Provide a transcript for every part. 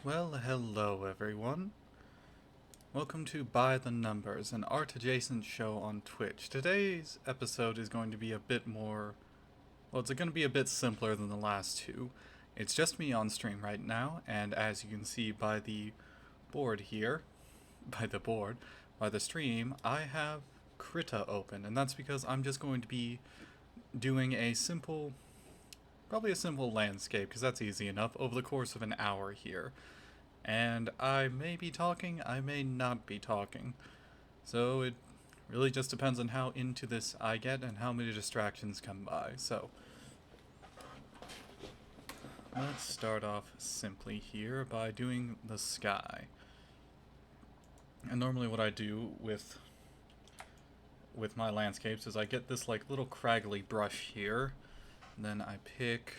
Well, hello everyone. Welcome to By the Numbers, an art-adjacent show on Twitch. Today's episode is going to be a bit more... well, it's going to be a bit simpler than the last two. It's just me on stream right now, and as you can see by the board here, by the stream, I have Krita open, and that's because I'm just going to be doing probably a simple landscape, because that's easy enough, over the course of an hour here. And I may be talking, I may not be talking. So it really just depends on how into this I get and how many distractions come by. So let's start off simply here by doing the sky. And normally what I do with my landscapes is I get this like little craggly brush here. And then I pick,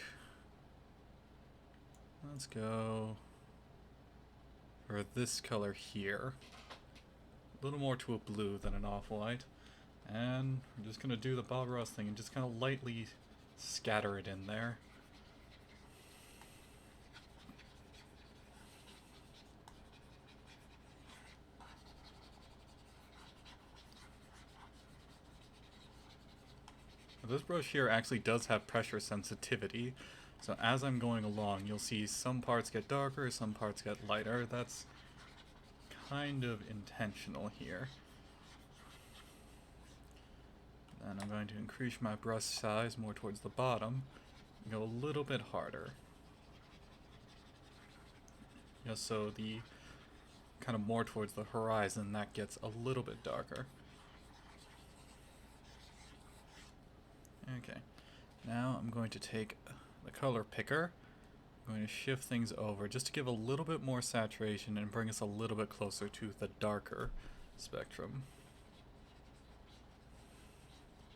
let's go for this color here. A little more to a blue than an off-white. And we're just going to do the Bob Ross thing and just kind of lightly scatter it in there. This brush here actually does have pressure sensitivity, so as I'm going along you'll see some parts get darker, some parts get lighter. That's kind of intentional here. Then I'm going to increase my brush size more towards the bottom and go a little bit harder. Just so the kind of more towards the horizon that gets a little bit darker. Okay, now I'm going to take the color picker. I'm going to shift things over just to give a little bit more saturation and bring us a little bit closer to the darker spectrum.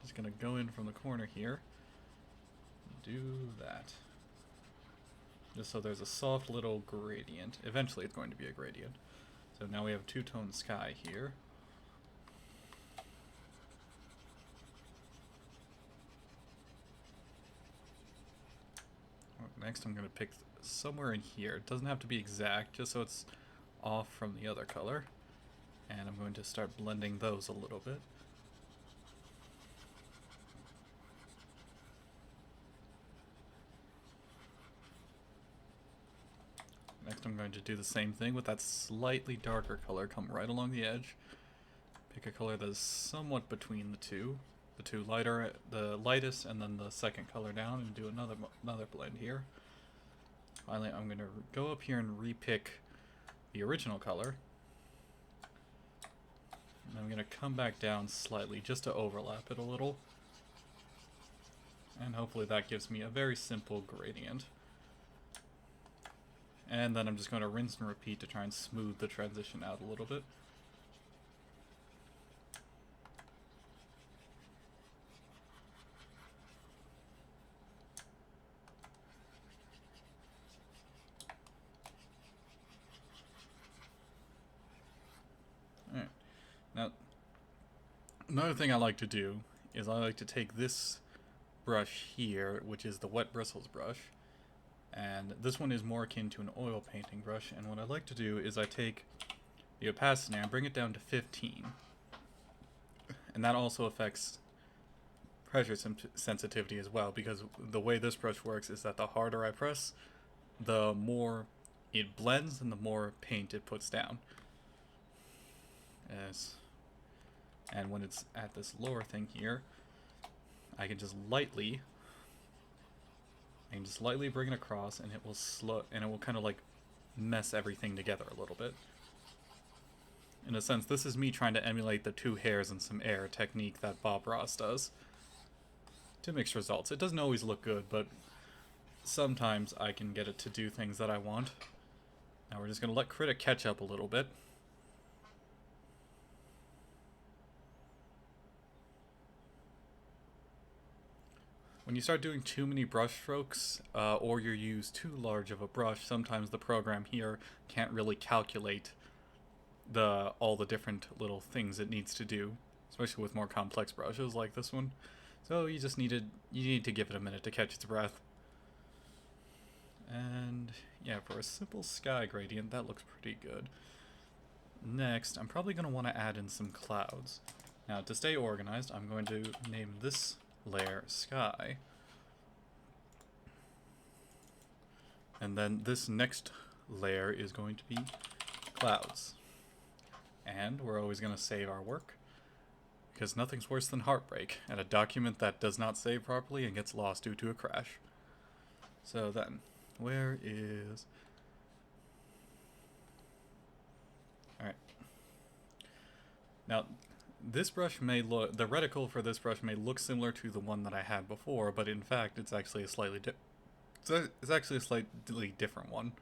Just going to go in from the corner here. Do that. Just so there's a soft little gradient. Eventually it's going to be a gradient. So now we have two-tone sky here. Next I'm going to pick somewhere in here. It doesn't have to be exact, just so it's off from the other color. And I'm going to start blending those a little bit. Next I'm going to do the same thing with that slightly darker color. Come right along the edge. Pick a color that is somewhat between the two. The lightest and then the second color down, and do another blend here. Finally, I'm going to go up here and repick the original color. And I'm going to come back down slightly just to overlap it a little. And hopefully that gives me a very simple gradient. And then I'm just going to rinse and repeat to try and smooth the transition out a little bit. Alright, now another thing I like to do is I like to take this brush here, which is the wet bristles brush, and this one is more akin to an oil painting brush, and what I like to do is I take the opacity and bring it down to 15, and that also affects pressure sensitivity as well, because the way this brush works is that the harder I press, the more it blends and the more paint it puts down. And when it's at this lower thing here, I can just lightly bring it across, and it will kind of like mess everything together a little bit. In a sense, this is me trying to emulate the two hairs and some air technique that Bob Ross does to mix results. It doesn't always look good, but sometimes I can get it to do things that I want. Now we're just going to let Krita catch up a little bit. When you start doing too many brush strokes, or you use too large of a brush, sometimes the program here can't really calculate all the different little things it needs to do, especially with more complex brushes like this one. So you need to give it a minute to catch its breath. And yeah, for a simple sky gradient, that looks pretty good. Next, I'm probably going to want to add in some clouds. Now, to stay organized, I'm going to name this layer Sky. And then this next layer is going to be Clouds. And we're always going to save our work, because nothing's worse than heartbreak, and a document that does not save properly and gets lost due to a crash. So then, where is... Alright. Now, this brush may look... The reticle for this brush may look similar to the one that I had before, but in fact, it's actually a slightly different one.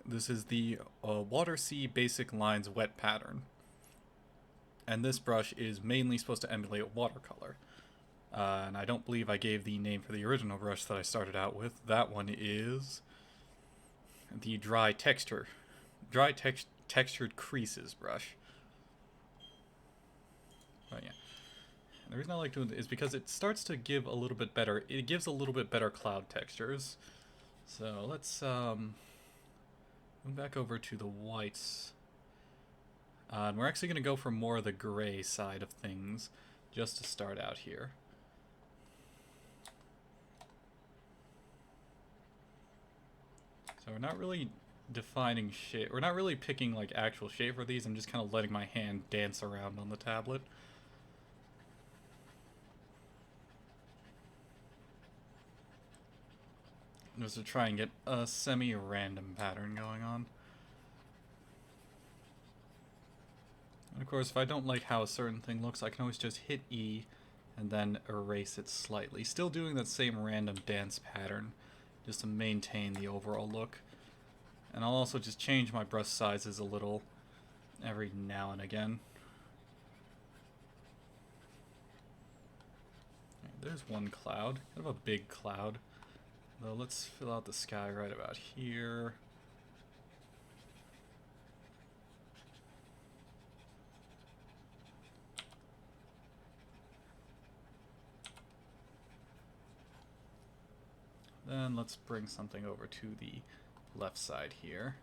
This is the Water Sea Basic Lines Wet Pattern. And this brush is mainly supposed to emulate watercolor. And I don't believe I gave the name for the original brush that I started out with. That one is the Textured Creases brush. Oh yeah. And the reason I like doing it is because it starts to give a little bit better. It gives a little bit better cloud textures. So let's move back over to the whites. And we're actually going to go for more of the gray side of things just to start out here. So we're not really defining shape. We're not really picking like actual shape for these. I'm just kind of letting my hand dance around on the tablet. Just to try and get a semi-random pattern going on. And of course, if I don't like how a certain thing looks, I can always just hit E and then erase it slightly. Still doing that same random dance pattern, just to maintain the overall look. And I'll also just change my brush sizes a little every now and again. Right, there's one cloud, kind of a big cloud. Though let's fill out the sky right about here. Then let's bring something over to the left side here.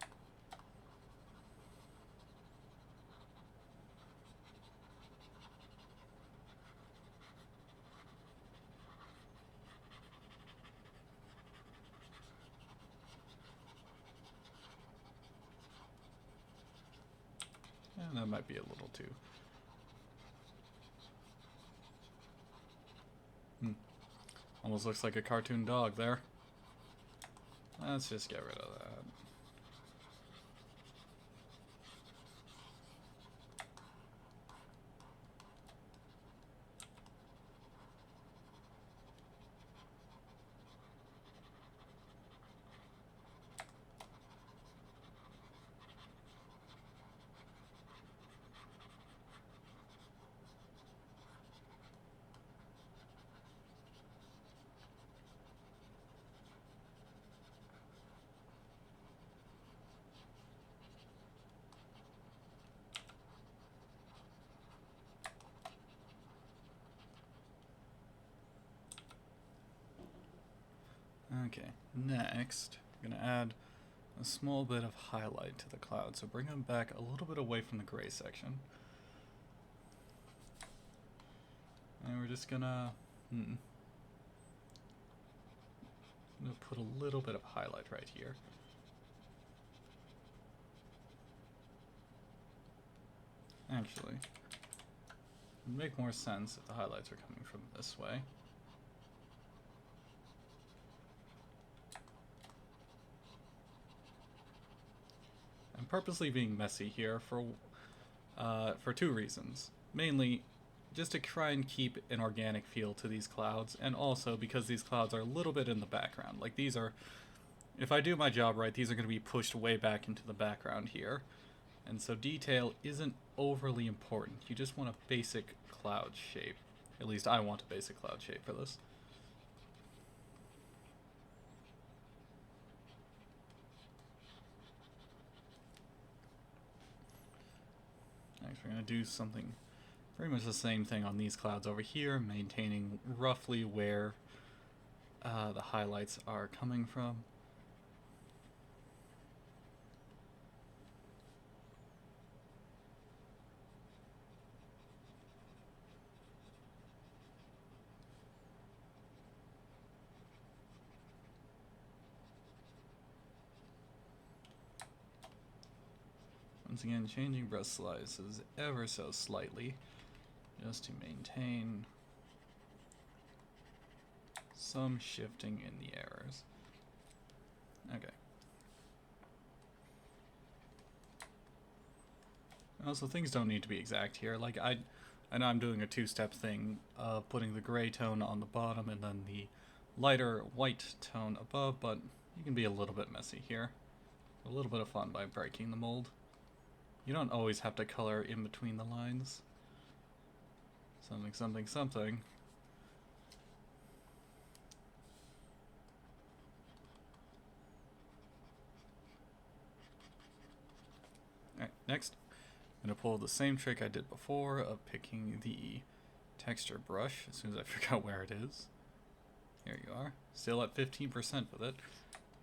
And that might be a little too. Almost looks like a cartoon dog there. Let's just get rid of that. Okay, next, I'm going to add a small bit of highlight to the cloud, so bring them back a little bit away from the gray section. And we're just gonna put a little bit of highlight right here. Actually, it would make more sense if the highlights are coming from this way. I'm purposely being messy here for two reasons. Mainly, just to try and keep an organic feel to these clouds, and also because these clouds are a little bit in the background. Like these are, if I do my job right, these are going to be pushed way back into the background here. And so detail isn't overly important. You just want a basic cloud shape. At least I want a basic cloud shape for this. Next, we're going to do something pretty much the same thing on these clouds over here, maintaining roughly where the highlights are coming from. Once again, changing brush slices ever so slightly, just to maintain some shifting in the errors. Okay. Also, things don't need to be exact here. Like, I know I'm doing a two-step thing of putting the gray tone on the bottom and then the lighter white tone above, but you can be a little bit messy here. A little bit of fun by breaking the mold. You don't always have to color in between the lines. Something, something, something. Alright, next, I'm going to pull the same trick I did before of picking the texture brush as soon as I figure out where it is. Here you are. Still at 15% with it.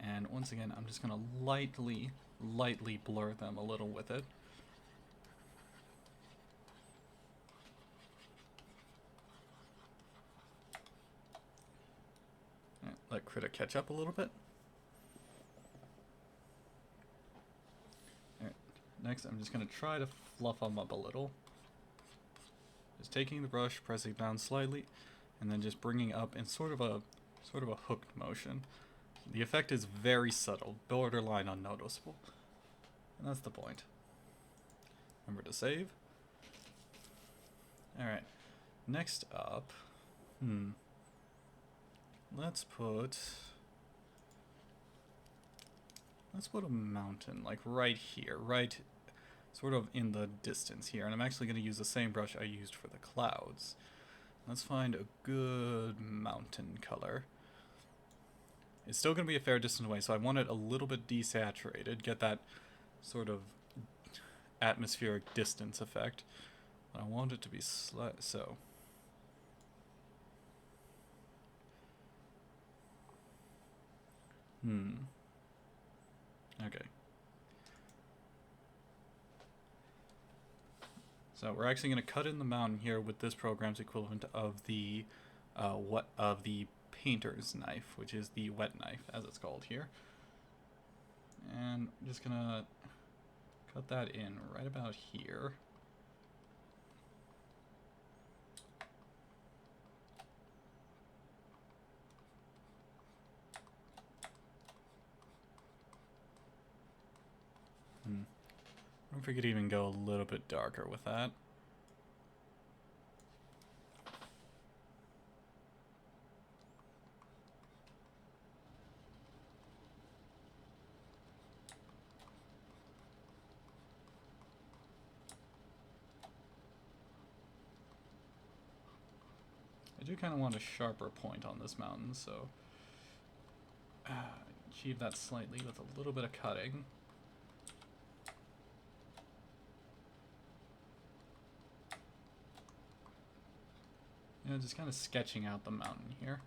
And once again, I'm just going to lightly blur them a little with it. Let Critter catch up a little bit. Alright, next I'm just going to try to fluff them up a little. Just taking the brush, pressing down slightly, and then just bringing up in sort of a hooked motion. The effect is very subtle, borderline unnoticeable. And that's the point. Remember to save. Alright, next up, let's put a mountain, like right here, right sort of in the distance here. And I'm actually going to use the same brush I used for the clouds. Let's find a good mountain color. It's still going to be a fair distance away, so I want it a little bit desaturated, get that sort of atmospheric distance effect. But I want it to be so. Okay. So we're actually going to cut in the mountain here with this program's equivalent of the painter's knife, which is the wet knife, as it's called here. And I'm just gonna cut that in right about here. I wonder if we could even go a little bit darker with that. I do kind of want a sharper point on this mountain, so achieve that slightly with a little bit of cutting. You know, just kind of sketching out the mountain here.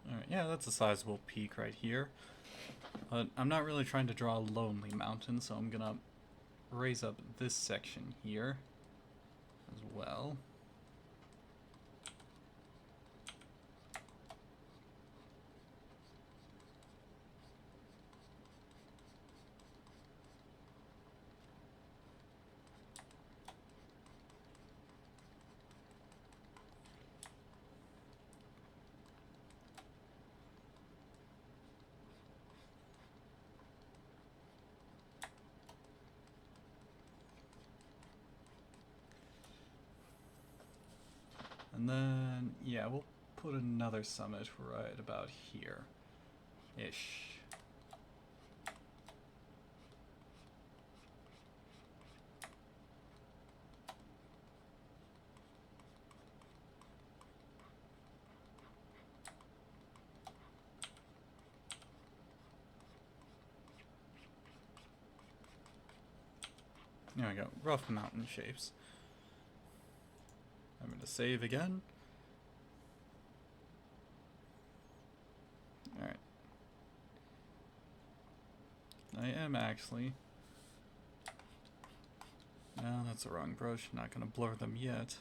Alright, yeah, that's a sizable peak right here. But I'm not really trying to draw a lonely mountain, so I'm gonna raise up this section here as well. And then, yeah, we'll put another summit right about here-ish. There we go, rough mountain shapes. I'm going to save again. Alright. I am actually... No, that's the wrong brush. Not going to blur them yet.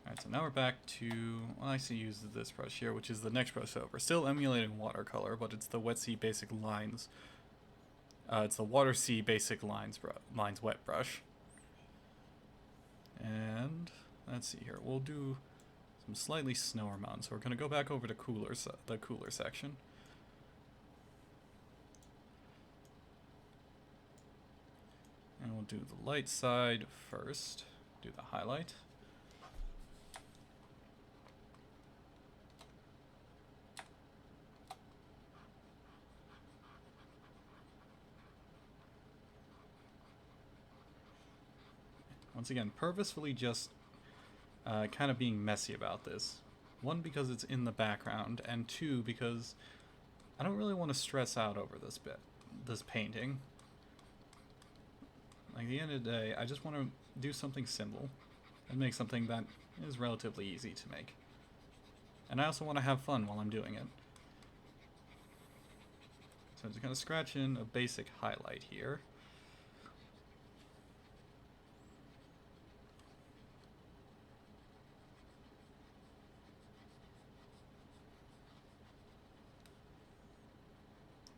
Alright, so now we're back to... Well, I actually use this brush here, which is the next brush over. Still emulating watercolor, but it's the Wet C Basic Lines. It's the Water C Basic Lines wet brush. And let's see here. We'll do some slightly snower mountains. So we're going to go back over to the cooler section. And we'll do the light side first. Do the highlight. Once again, purposefully just kind of being messy about this. One, because it's in the background, and two, because I don't really want to stress out over this painting. Like, at the end of the day, I just want to do something simple and make something that is relatively easy to make. And I also want to have fun while I'm doing it. So I'm just going to scratch in a basic highlight here.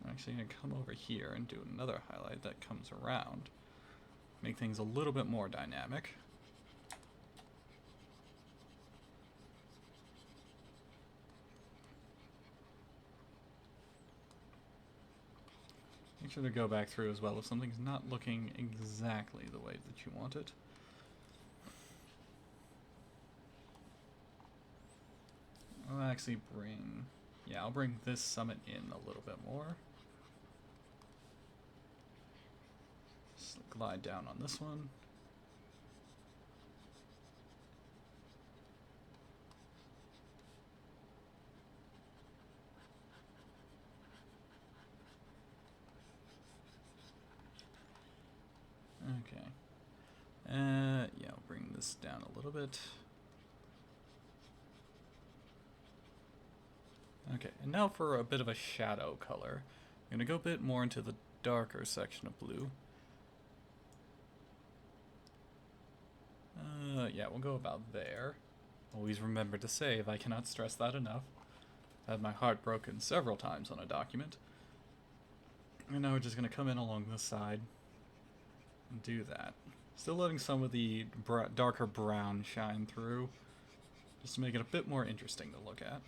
I'm actually going to come over here and do another highlight that comes around. Make things a little bit more dynamic. Make sure to go back through as well if something's not looking exactly the way that you want it. I'll actually I'll bring this summit in a little bit more. Just glide down on this one. Okay. Yeah, I'll bring this down a little bit. Okay, and now for a bit of a shadow color. I'm gonna go a bit more into the darker section of blue. Yeah, we'll go about there. Always remember to save, I cannot stress that enough. I've had my heart broken several times on a document. And now we're just gonna come in along this side and do that. Still letting some of the darker brown shine through, just to make it a bit more interesting to look at.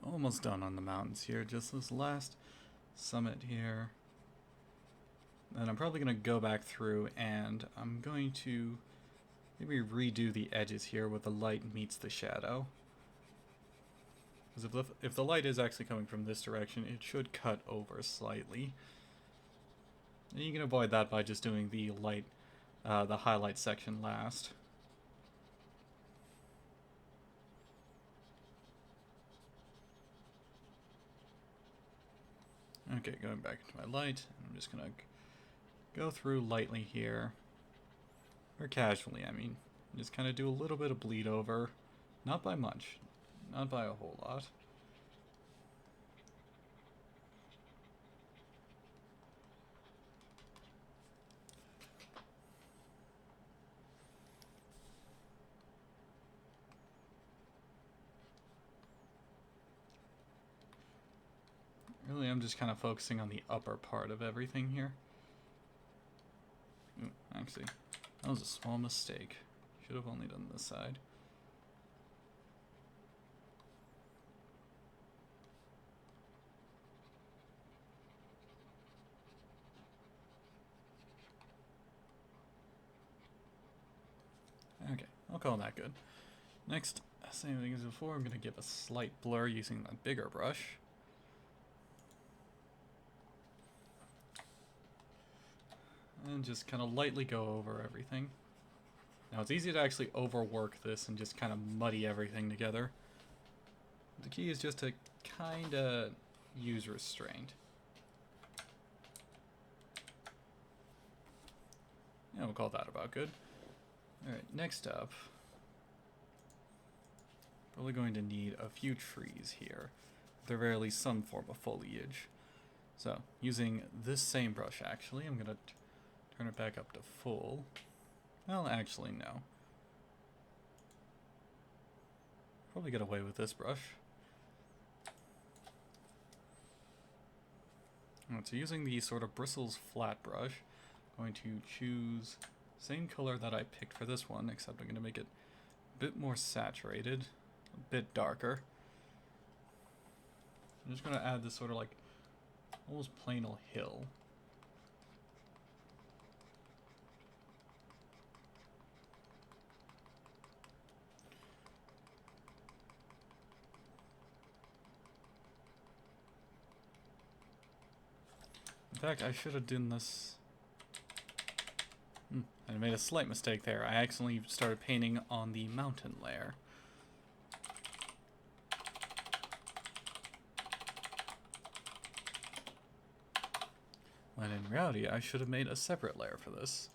Almost done on the mountains here, just this last summit here. And I'm probably going to go back through and I'm going to maybe redo the edges here where the light meets the shadow. Because if the light is actually coming from this direction, it should cut over slightly. And you can avoid that by just doing the highlight section last. Okay, going back into my light, I'm just gonna go through lightly here, or casually, I mean, Just kind of do a little bit of bleed over. Not by much. Not by a whole lot. Really, I'm just kind of focusing on the upper part of everything here. Ooh, actually, that was a small mistake. Should have only done this side. Okay, I'll call that good. Next, same thing as before, I'm going to give a slight blur using the bigger brush. And just kind of lightly go over everything. Now it's easy to actually overwork this and just kind of muddy everything together. The key is just to kind of use restraint. Yeah, we'll call that about good. Alright, next up, probably going to need a few trees here. At the very least, some form of foliage. So, using this same brush actually, I'm going to turn it back up to full. Well, actually, no. Probably get away with this brush. Alright, so using the sort of bristles flat brush, I'm going to choose same color that I picked for this one, except I'm going to make it a bit more saturated, a bit darker. I'm just going to add this sort of like almost plainal hill. In fact, I should have done this. I made a slight mistake there. I accidentally started painting on the mountain layer. When in reality, I should have made a separate layer for this.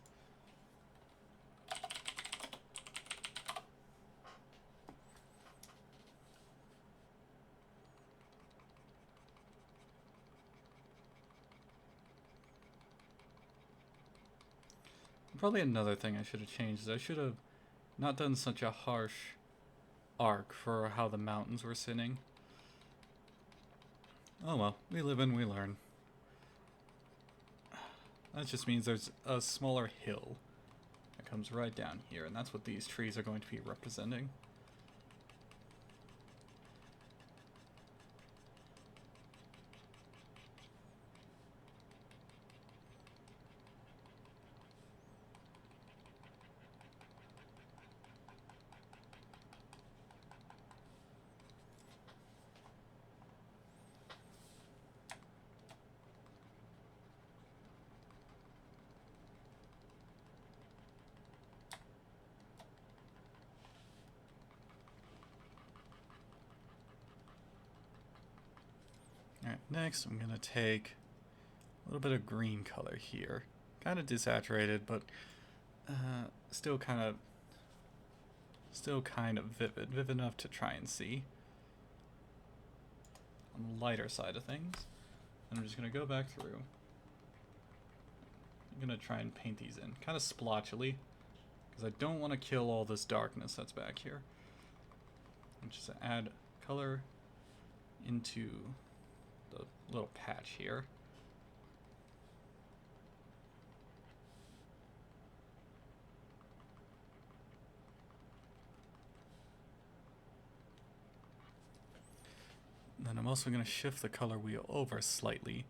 Probably another thing I should have changed is I should have not done such a harsh arc for how the mountains were sitting. Oh well, we live and we learn. That just means there's a smaller hill that comes right down here, and that's what these trees are going to be representing. Alright, next I'm going to take a little bit of green color here. Kind of desaturated, but still kind of vivid. Vivid enough to try and see. On the lighter side of things. And I'm just going to go back through. I'm going to try and paint these in. Kind of splotchily. Because I don't want to kill all this darkness that's back here. And just add color into the little patch here. Then I'm also going to shift the color wheel over slightly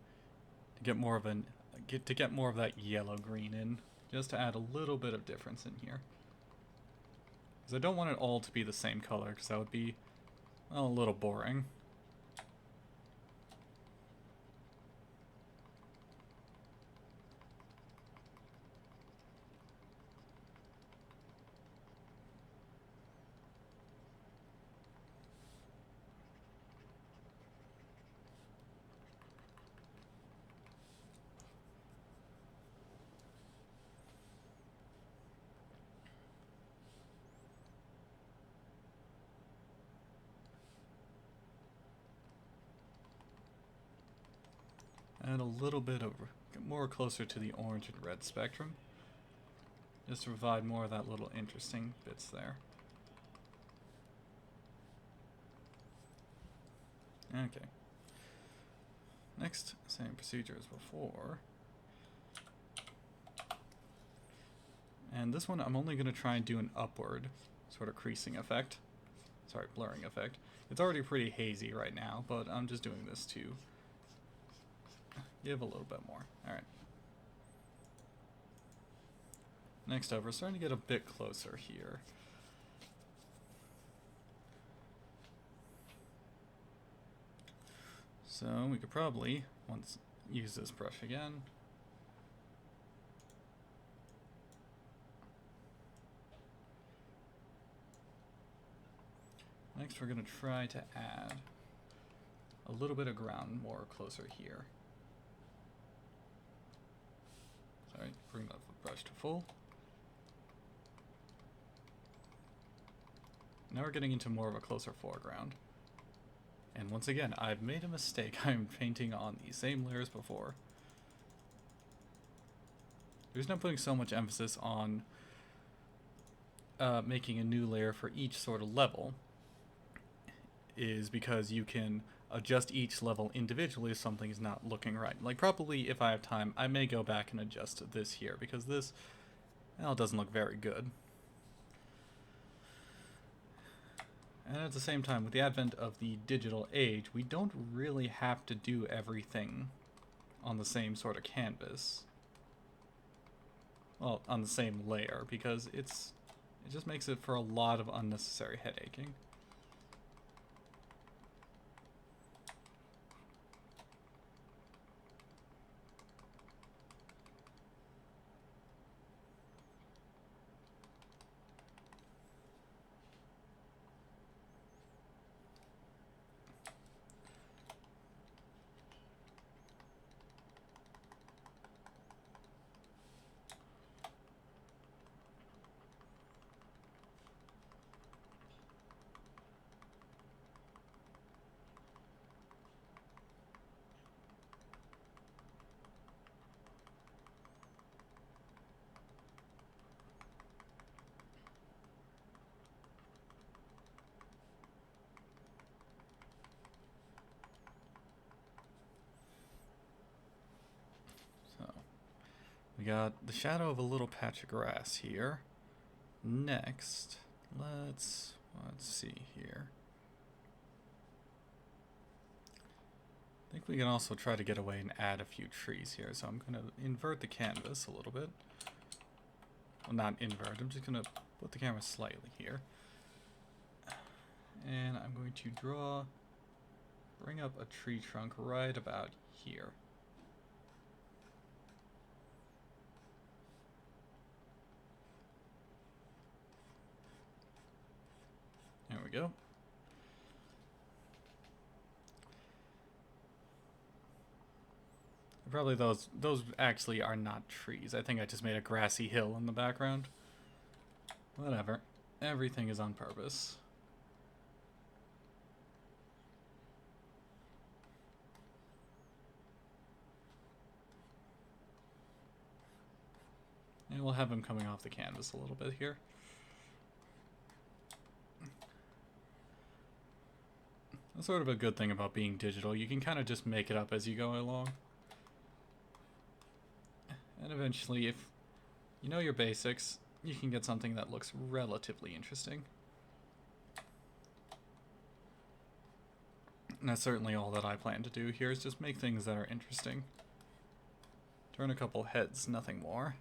to get more of that yellow green in, just to add a little bit of difference in here. Because I don't want it all to be the same color, because that would be, well, a little boring. add a little bit of more closer to the orange and red spectrum, just to provide more of that little interesting bits there. Okay. Next, same procedure as before. And this one I'm only going to try and do an upward sort of creasing effect. Sorry, blurring effect. It's already pretty hazy right now, but I'm just doing this to give a little bit more. Alright. Next up, we're starting to get a bit closer here. So we could probably use this brush again. Next, we're going to try to add a little bit of ground more closer here. Sorry, bring the brush to full. Now we're getting into more of a closer foreground. And once again, I've made a mistake. I'm painting on the same layers before. The reason I'm putting so much emphasis on making a new layer for each sort of level is because you can adjust each level individually if something is not looking right. Like, probably if I have time, I may go back and adjust this here, because this, well, it doesn't look very good. And at the same time, with the advent of the digital age, we don't really have to do everything on the same sort of canvas. Well, on the same layer, because it just makes it for a lot of unnecessary headaching. We got the shadow of a little patch of grass here. Next, let's see here. I think we can also try to get away and add a few trees here. So I'm going to invert the canvas a little bit. Well, not invert. I'm just going to put the camera slightly here. And I'm going to bring up a tree trunk right about here. There we go. Probably those actually are not trees. I think I just made a grassy hill in the background. Whatever. Everything is on purpose. And we'll have him coming off the canvas a little bit here. That's sort of a good thing about being digital. You can kind of just make it up as you go along. And eventually, if you know your basics, you can get something that looks relatively interesting. And that's certainly all that I plan to do here, is just make things that are interesting. Turn a couple heads, nothing more.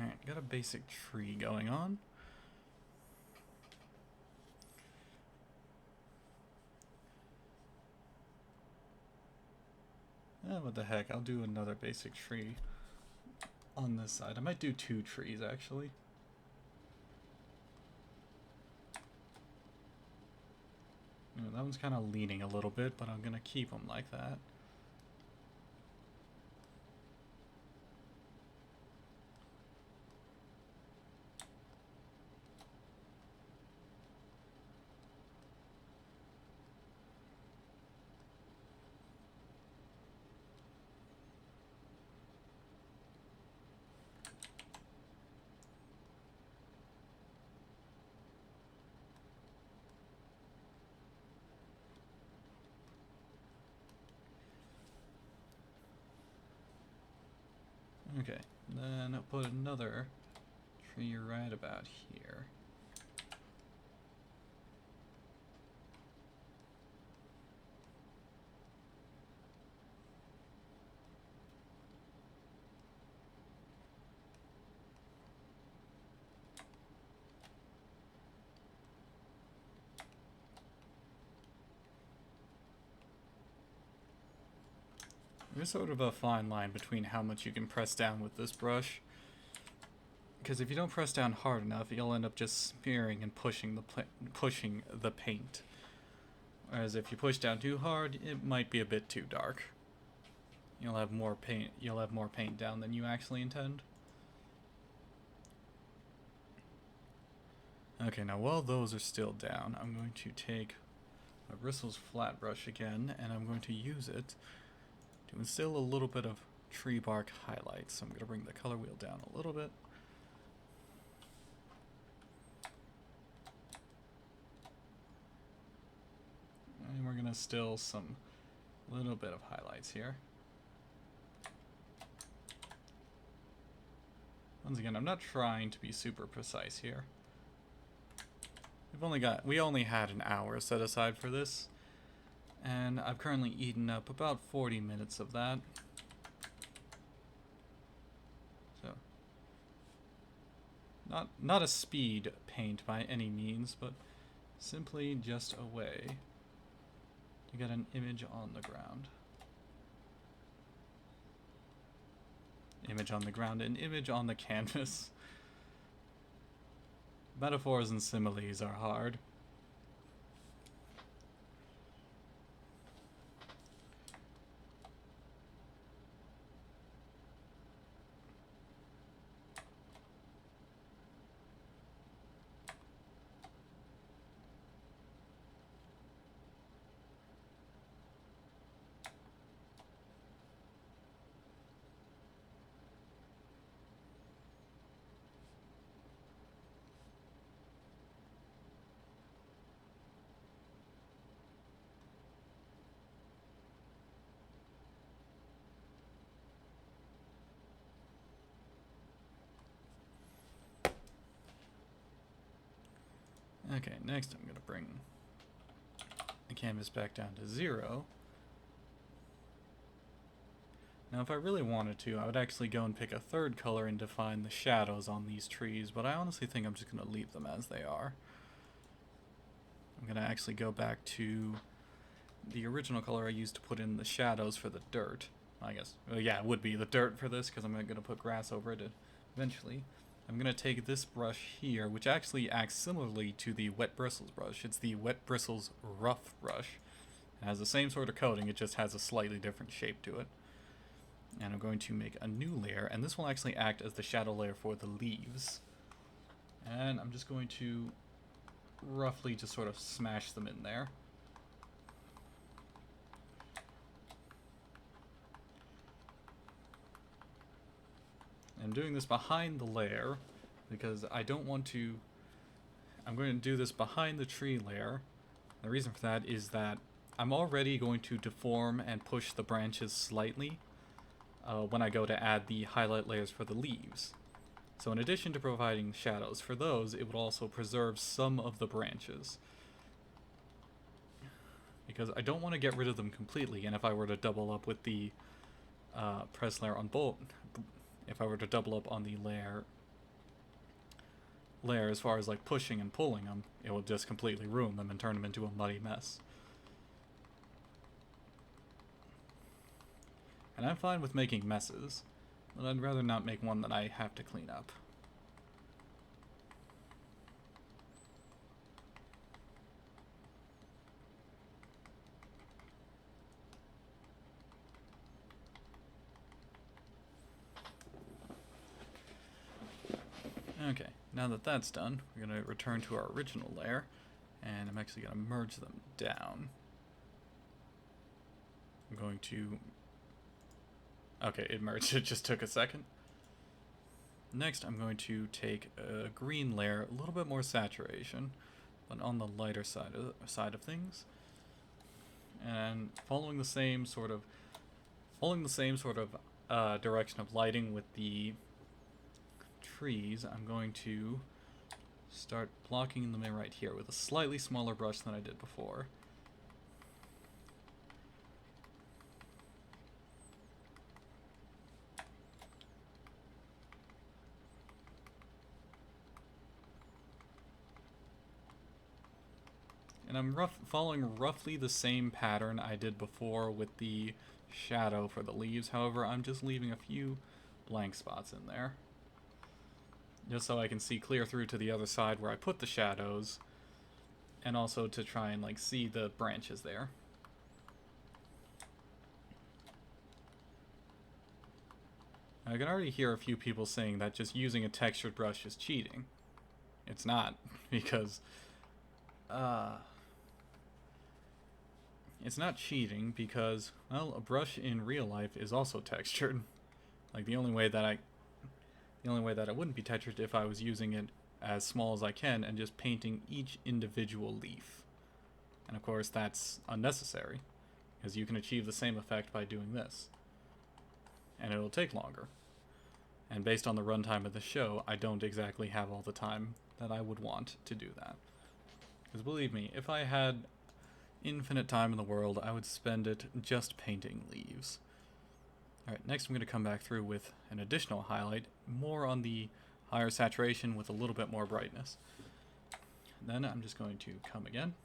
Alright, got a basic tree going on. What the heck, I'll do another basic tree on this side. I might do 2 trees, actually. That one's kind of leaning a little bit, but I'm going to keep them like that. Okay, then I'll put another tree right about here. There's sort of a fine line between how much you can press down with this brush. Because if you don't press down hard enough, you'll end up just smearing and pushing the paint. Whereas if you push down too hard, it might be a bit too dark. You'll have more paint down than you actually intend. Okay, now while those are still down, I'm going to take my bristles flat brush again, and I'm going to use it to instill a little bit of tree bark highlights. So I'm going to bring the color wheel down a little bit. And we're going to still some little bit of highlights here. Once again, I'm not trying to be super precise here. We only had an hour set aside for this, and I've currently eaten up about 40 minutes of that. So, not a speed paint by any means, but simply just a way to get an image on the ground. Image on the ground, an image on the canvas. Metaphors and similes are hard. Okay, next I'm going to bring the canvas back down to 0. Now if I really wanted to, I would actually go and pick a third color and define the shadows on these trees, but I honestly think I'm just going to leave them as they are. I'm going to actually go back to the original color I used to put in the shadows for the dirt. I guess, well, yeah, it would be the dirt for this because I'm going to put grass over it eventually. I'm going to take this brush here, which actually acts similarly to the Wet Bristles brush. It's the Wet Bristles Rough brush. It has the same sort of coating, it just has a slightly different shape to it. And I'm going to make a new layer, and this will actually act as the shadow layer for the leaves. And I'm just going to roughly just sort of smash them in there. I'm doing this behind the layer because I don't want to... I'm going to do this behind the tree layer. The reason for that is that I'm already going to deform and push the branches slightly when I go to add the highlight layers for the leaves. So in addition to providing shadows for those, it would also preserve some of the branches. Because I don't want to get rid of them completely, and if I were to double up with the press layer on both, if I were to double up on the layer as far as like pushing and pulling them, it would just completely ruin them and turn them into a muddy mess. And I'm fine with making messes, but I'd rather not make one that I have to clean up. Okay, now that that's done, we're going to return to our original layer, and I'm actually going to merge them down. I'm going to... Okay, it merged, it just took a second. Next, I'm going to take a green layer, a little bit more saturation, but on the lighter side of things. And following the same sort of direction of lighting with the trees, I'm going to start blocking them in right here with a slightly smaller brush than I did before. And I'm following roughly the same pattern I did before with the shadow for the leaves. However, I'm just leaving a few blank spots in there, just so I can see clear through to the other side where I put the shadows, and also to try and like see the branches there. I can already hear a few people saying that just using a textured brush is cheating. It's not, because it's not cheating because, well, a brush in real life is also textured. Like the only way that it wouldn't be textured if I was using it as small as I can and just painting each individual leaf. And of course that's unnecessary, because you can achieve the same effect by doing this. And it'll take longer. And based on the runtime of the show, I don't exactly have all the time that I would want to do that. Because believe me, if I had infinite time in the world, I would spend it just painting leaves. Alright, next I'm going to come back through with an additional highlight, more on the higher saturation with a little bit more brightness. Then I'm just going to come again.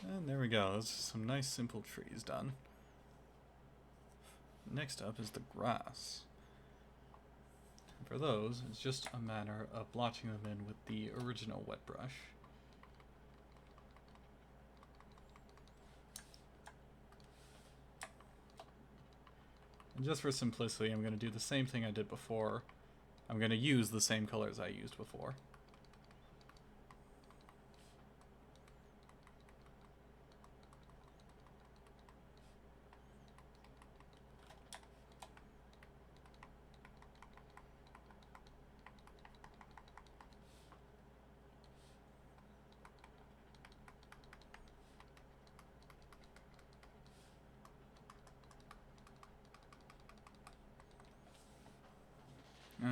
And there we go, that's some nice simple trees done. Next up is the grass. And for those, it's just a matter of blotching them in with the original wet brush. And just for simplicity, I'm going to do the same thing I did before. I'm going to use the same colors I used before.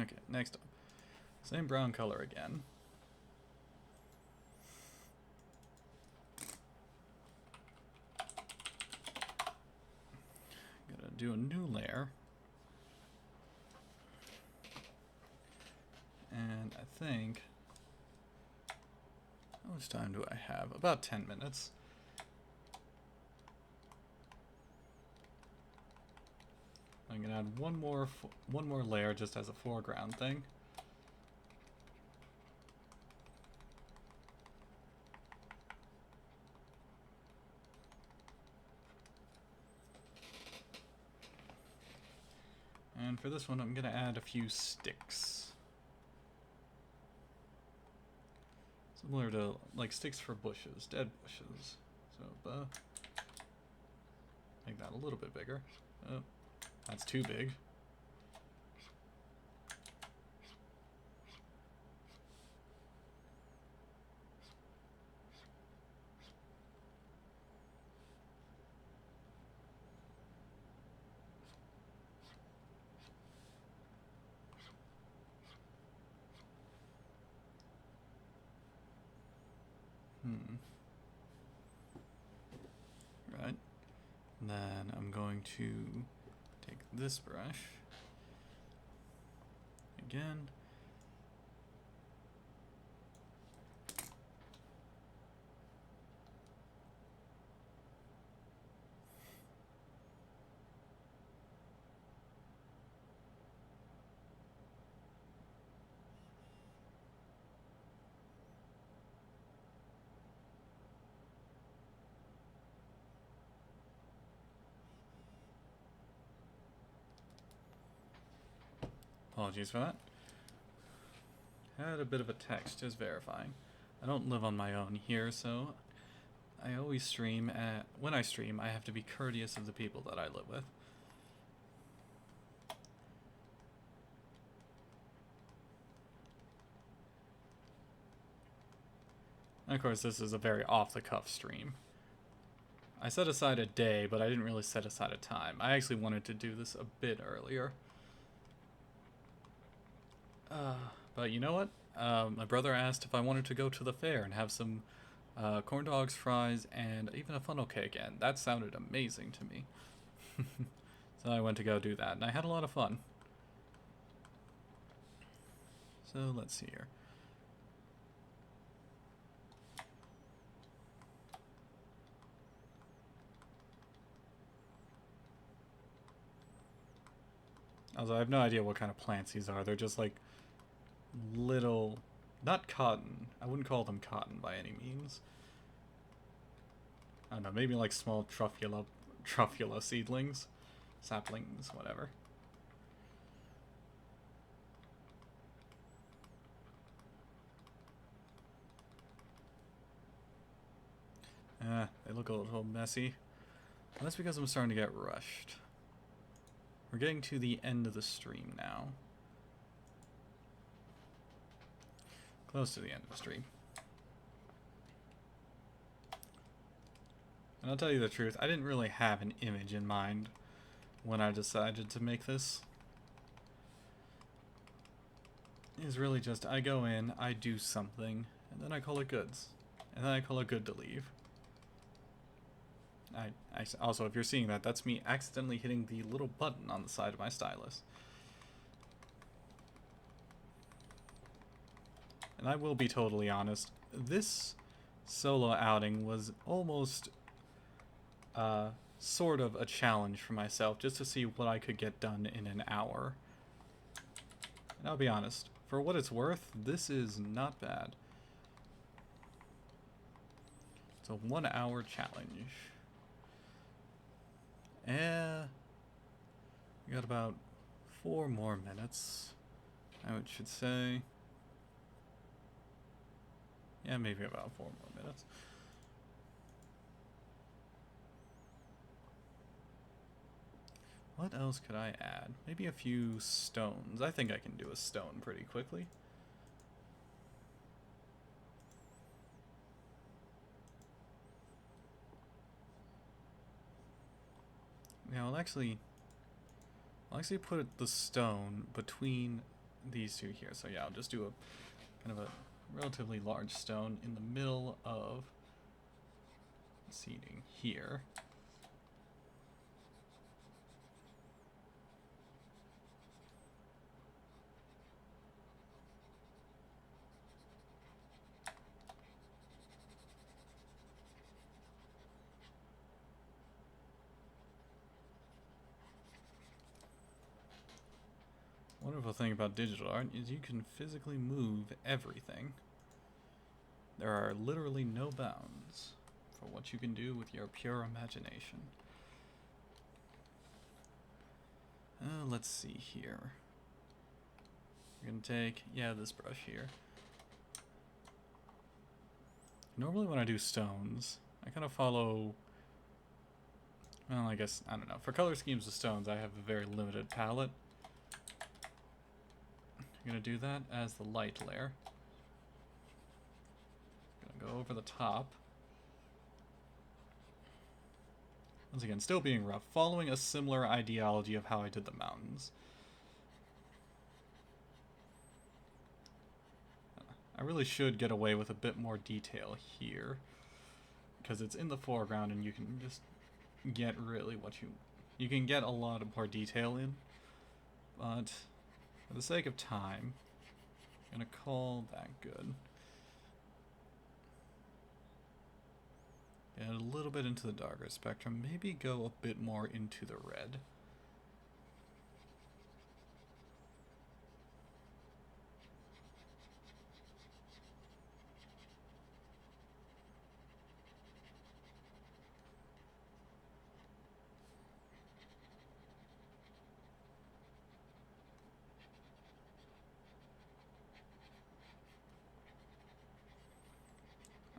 Okay, next up. Same brown color again. Gonna do a new layer. And I think... how much time do I have? About 10 minutes. I'm gonna add one more layer just as a foreground thing. And for this one, I'm gonna add a few sticks. Similar to like sticks for bushes, dead bushes. So make that a little bit bigger. Oh, that's too big. Right. And then I'm going to take this brush again. Apologies for that. Had a bit of a text just verifying. I don't live on my own here, so I always stream when I stream, I have to be courteous of the people that I live with. And of course, this is a very off-the-cuff stream. I set aside a day, but I didn't really set aside a time. I actually wanted to do this a bit earlier. But you know what? My brother asked if I wanted to go to the fair and have some corn dogs, fries, and even a funnel cake, and that sounded amazing to me. So I went to go do that, and I had a lot of fun. So let's see here. Also, I have no idea what kind of plants these are. They're just like little, not cotton. I wouldn't call them cotton by any means. I don't know, maybe like small truffula seedlings, saplings, whatever. They look a little messy. That's because I'm starting to get rushed. We're getting to the end of the stream now. Close to the end of the stream. And I'll tell you the truth, I didn't really have an image in mind when I decided to make this. It's really just, I go in, I do something, and then I call it goods. And then I call it good to leave. Also, if you're seeing that, that's me accidentally hitting the little button on the side of my stylus. And I will be totally honest, this solo outing was almost sort of a challenge for myself, just to see what I could get done in an hour. And I'll be honest, for what it's worth, this is not bad. It's a 1 hour challenge. We got about 4 more minutes, I should say. Yeah, maybe about 4 more minutes. What else could I add? Maybe a few stones. I think I can do a stone pretty quickly. Now I'll actually put the stone between these two here. So yeah, I'll just do a kind of a relatively large stone in the middle of seating here. Wonderful thing about digital art is you can physically move everything. There are literally no bounds for what you can do with your pure imagination. Let's see here. We're gonna take, this brush here. Normally when I do stones, I kind of follow, well, I don't know. For color schemes of stones, I have a very limited palette. I'm gonna do that as the light layer. Gonna go over the top. Once again, still being rough, following a similar ideology of how I did the mountains. I really should get away with a bit more detail here, because it's in the foreground and you can just get really what you can get a lot of more detail in, but for the sake of time, I'm gonna call that good. Get a little bit into the darker spectrum, maybe go a bit more into the red.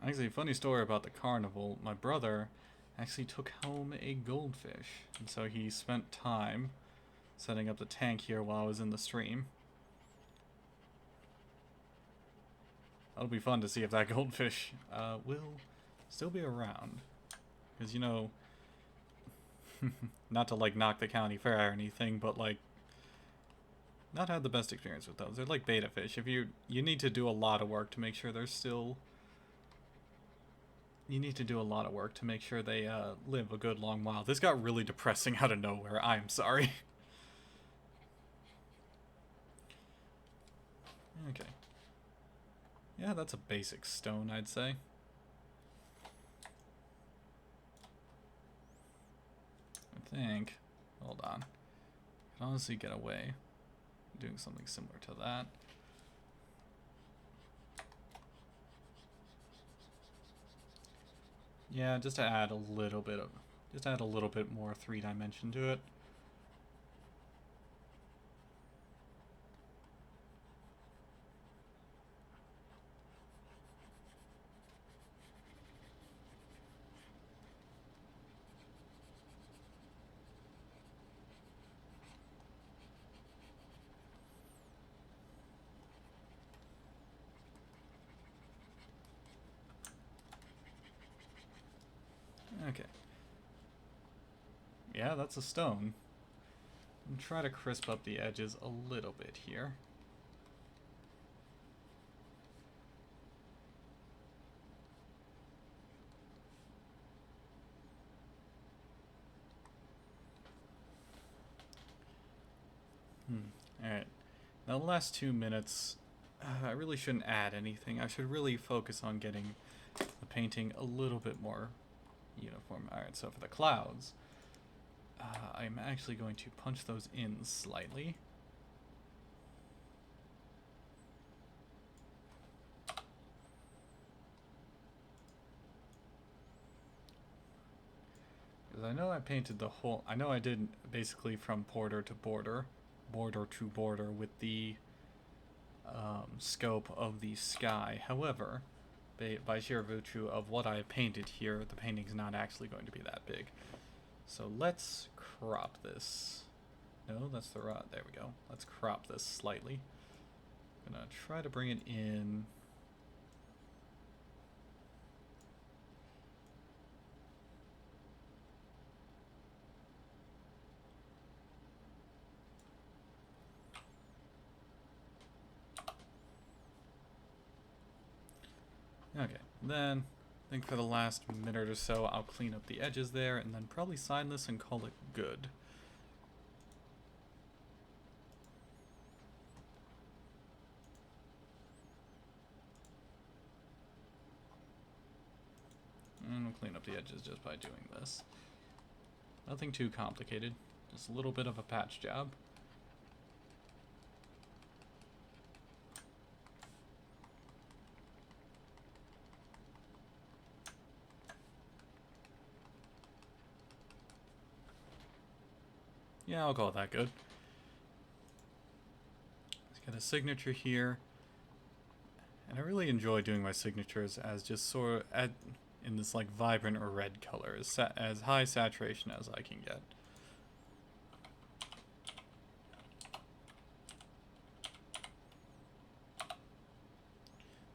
Actually, funny story about the carnival. My brother actually took home a goldfish, and so he spent time setting up the tank here while I was in the stream. That'll be fun to see if that goldfish will still be around. Because, you know, not to, like, knock the county fair or anything, but, like, not had the best experience with those. They're like beta fish. If you need to do a lot of work to make sure they're still... You need to do a lot of work to make sure they live a good long while. This got really depressing out of nowhere. I'm sorry. Okay. Yeah, that's a basic stone, I'd say. I think. Hold on. I can honestly get away doing something similar to that. Yeah, just to add a little bit of, just add a little bit more 3-dimension to it. Okay. Yeah, that's a stone. And try to crisp up the edges a little bit here. Alright. Now the last 2 minutes, I really shouldn't add anything. I should really focus on getting the painting a little bit more uniform. Alright, so for the clouds, I'm actually going to punch those in slightly. Because I know I painted the whole... I know I did basically from border to border with the scope of the sky. However, by sheer virtue of what I painted here, the painting's not actually going to be that big. So let's crop this. No, that's the right. There we go. Let's crop this slightly. I'm gonna try to bring it in. Okay, then I think for the last minute or so, I'll clean up the edges there and then probably sign this and call it good. And we'll clean up the edges just by doing this. Nothing too complicated, just a little bit of a patch job. Yeah, I'll call that good. Let's get a signature here. And I really enjoy doing my signatures as just sort of in this like vibrant or red color, as high saturation as I can get.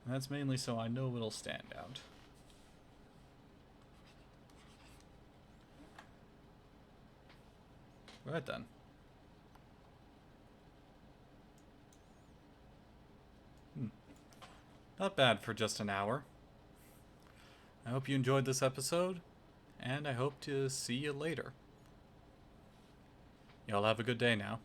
And that's mainly so I know it'll stand out. Right then. Not bad for just an hour. I hope you enjoyed this episode, and I hope to see you later. Y'all have a good day now.